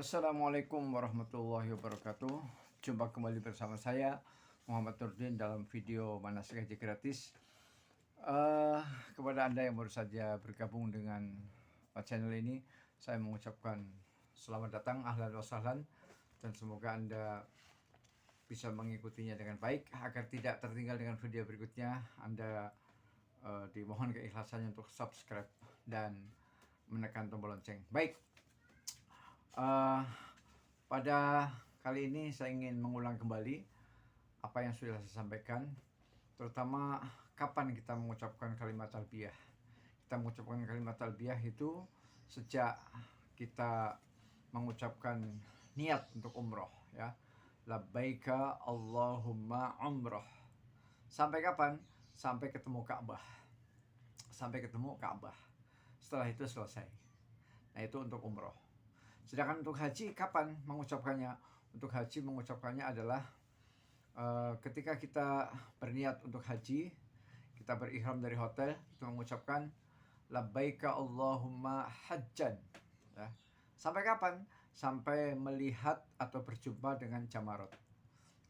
Assalamualaikum warahmatullahi wabarakatuh. Jumpa kembali bersama saya Muhammad Nurdin dalam video Manasik Haji Gratis. Kepada Anda yang baru saja bergabung dengan channel ini, saya mengucapkan selamat datang, ahlan wa sahlan, dan semoga Anda bisa mengikutinya dengan baik agar tidak tertinggal dengan video berikutnya. Anda dimohon keikhlasannya untuk subscribe dan menekan tombol lonceng. Baik, pada kali ini saya ingin mengulang kembali apa yang sudah saya sampaikan, terutama kapan kita mengucapkan kalimat talbiyah. Kita mengucapkan kalimat talbiyah itu sejak kita mengucapkan niat untuk umroh, ya. Labbaika Allahumma umroh. Sampai kapan? Sampai ketemu Ka'bah. Sampai ketemu Ka'bah. Setelah itu selesai. Nah, itu untuk umroh. Sedangkan untuk haji kapan mengucapkannya? Untuk haji mengucapkannya adalah ketika kita berniat untuk haji, kita berihram dari hotel, kita mengucapkan labbaika Allahumma hajjan, ya. Sampai kapan? Sampai melihat atau berjumpa dengan Jamarot.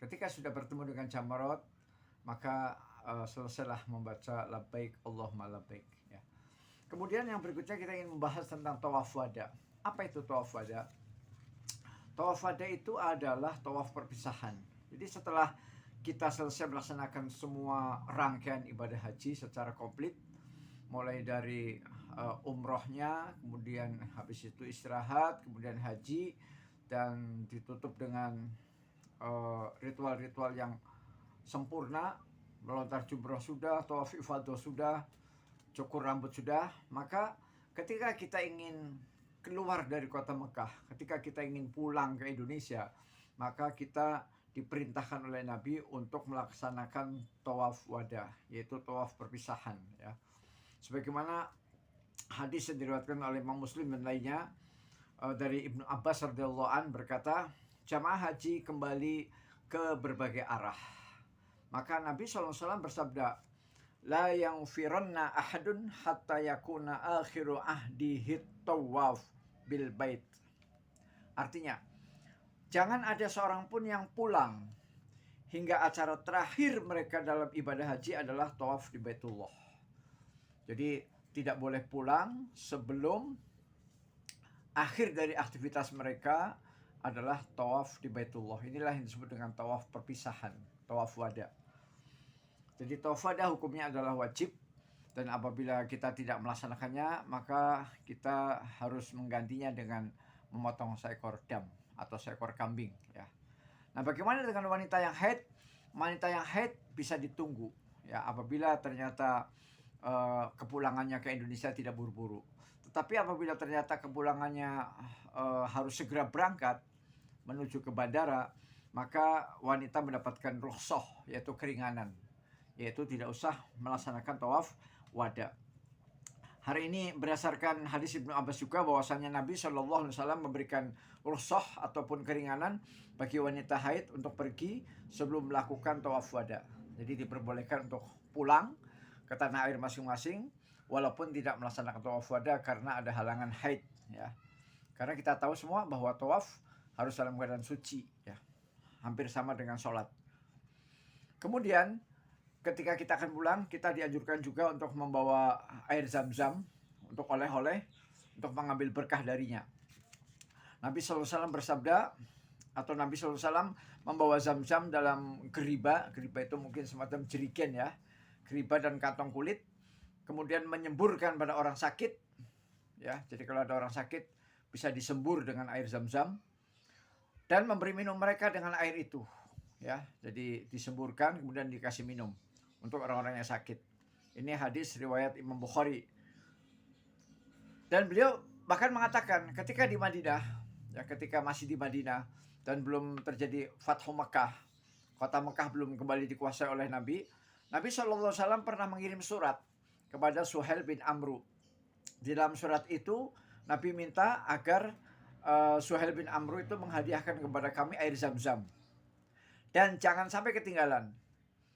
Ketika sudah bertemu dengan Jamarot, maka selesailah membaca labbaik Allahumma labbaik, ya. Kemudian yang berikutnya kita ingin membahas tentang tawaf wada. Apa itu tawaf wada? Tawaf wada itu adalah tawaf perpisahan. Jadi setelah kita selesai melaksanakan semua rangkaian ibadah haji secara komplit, mulai dari umrohnya, kemudian habis itu istirahat, kemudian haji, dan ditutup dengan ritual-ritual yang sempurna, melontar jumroh sudah, tawaf ifadah sudah, cukur rambut sudah. Maka ketika kita ingin keluar dari kota Mekah, ketika kita ingin pulang ke Indonesia, maka kita diperintahkan oleh Nabi untuk melaksanakan tawaf wada, yaitu tawaf perpisahan, ya. Sebagaimana hadis yang diriwayatkan oleh Imam Muslim dan lainnya dari Ibnu Abbas radhiyallahu an berkata, jamaah haji kembali ke berbagai arah. Maka Nabi SAW bersabda, la yaghfiranna ahadun hatta yakuna akhiru ahdihi tawaf bil bait. Artinya, jangan ada seorang pun yang pulang hingga acara terakhir mereka dalam ibadah haji adalah tawaf di Baitullah. Jadi tidak boleh pulang sebelum akhir dari aktivitas mereka adalah tawaf di Baitullah. Inilah yang disebut dengan tawaf perpisahan, tawaf wada. Jadi tawaf wada hukumnya adalah wajib, dan apabila kita tidak melaksanakannya, maka kita harus menggantinya dengan memotong seekor dam atau seekor kambing, ya. Nah, bagaimana dengan wanita yang haid? Wanita yang haid bisa ditunggu, ya, apabila ternyata kepulangannya ke Indonesia tidak buru-buru. Tetapi apabila ternyata kepulangannya harus segera berangkat menuju ke bandara, maka wanita mendapatkan rukhsah, yaitu keringanan, yaitu tidak usah melaksanakan tawaf wada. Hari ini berdasarkan hadis Ibnu Abbas juga bahwasanya Nabi SAW memberikan rukhsah ataupun keringanan bagi wanita haid untuk pergi sebelum melakukan tawaf wada. Jadi diperbolehkan untuk pulang ke tanah air masing-masing walaupun tidak melaksanakan tawaf wada karena ada halangan haid, ya. Karena kita tahu semua bahwa tawaf harus dalam keadaan suci, ya. Hampir sama dengan sholat. Kemudian ketika kita akan pulang, kita dianjurkan juga untuk membawa air zam-zam untuk oleh-oleh, untuk mengambil berkah darinya. Nabi SAW bersabda, atau Nabi SAW membawa zam-zam dalam geriba. Geriba itu mungkin semacam jerigen, ya. Geriba dan kantong kulit. Kemudian menyemburkan pada orang sakit, ya. Jadi kalau ada orang sakit bisa disembur dengan air zam-zam. Dan memberi minum mereka dengan air itu, ya. Jadi disemburkan kemudian dikasih minum untuk orang-orang yang sakit. Ini hadis riwayat Imam Bukhari. Dan beliau bahkan mengatakan ketika di Madinah, ya, ketika masih di Madinah dan belum terjadi Fathu Mekah, kota Mekah belum kembali dikuasai oleh Nabi, Nabi SAW pernah mengirim surat kepada Suhail bin Amru. Di dalam surat itu Nabi minta agar Suhail bin Amru itu menghadiahkan kepada kami air zam-zam dan jangan sampai ketinggalan.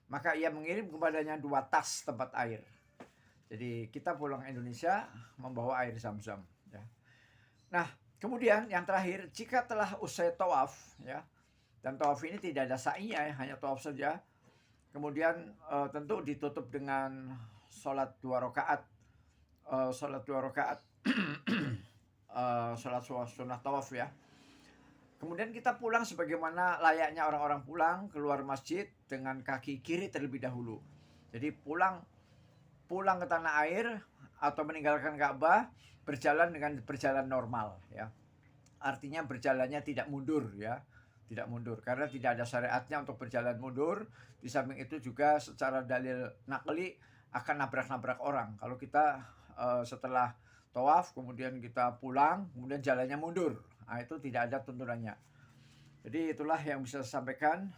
Maka ia mengirim kepadanya 2 tas tempat air. Jadi kita pulang Indonesia membawa air zam-zam, ya. Nah, Kemudian yang terakhir, jika telah usai tawaf, ya, dan tawaf ini tidak ada sa'inya, ya, hanya tawaf saja. Kemudian tentu ditutup dengan sholat 2 rakaat, sholat 2 rakaat, sholat sunnah tawaf, ya. Kemudian kita pulang sebagaimana layaknya orang-orang pulang keluar masjid dengan kaki kiri terlebih dahulu. Jadi pulang ke tanah air atau meninggalkan Ka'bah berjalan dengan berjalan normal, ya. Artinya berjalannya tidak mundur, ya. Tidak mundur karena tidak ada syariatnya untuk berjalan mundur. Di samping itu juga secara dalil nakli akan nabrak-nabrak orang. Kalau kita setelah tawaf kemudian kita pulang kemudian jalannya mundur, nah, itu tidak ada tuntunannya. Jadi itulah yang bisa saya sampaikan.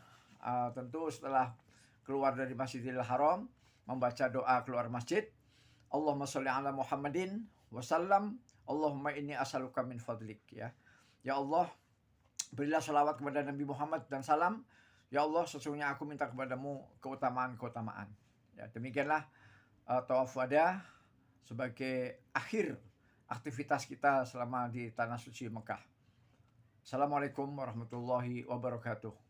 Tentu setelah keluar dari Masjidil Haram membaca doa keluar masjid, Allahumma sholli ala Muhammadin wasallam, Allahumma inni as'aluka min fadlik, ya. Ya Allah, berilah salawat kepada Nabi Muhammad dan salam. Ya Allah, sesungguhnya aku minta kepadamu keutamaan-keutamaan. Ya, demikianlah tawaf wada sebagai akhir aktivitas kita selama di tanah suci Mekah. Assalamualaikum warahmatullahi wabarakatuh.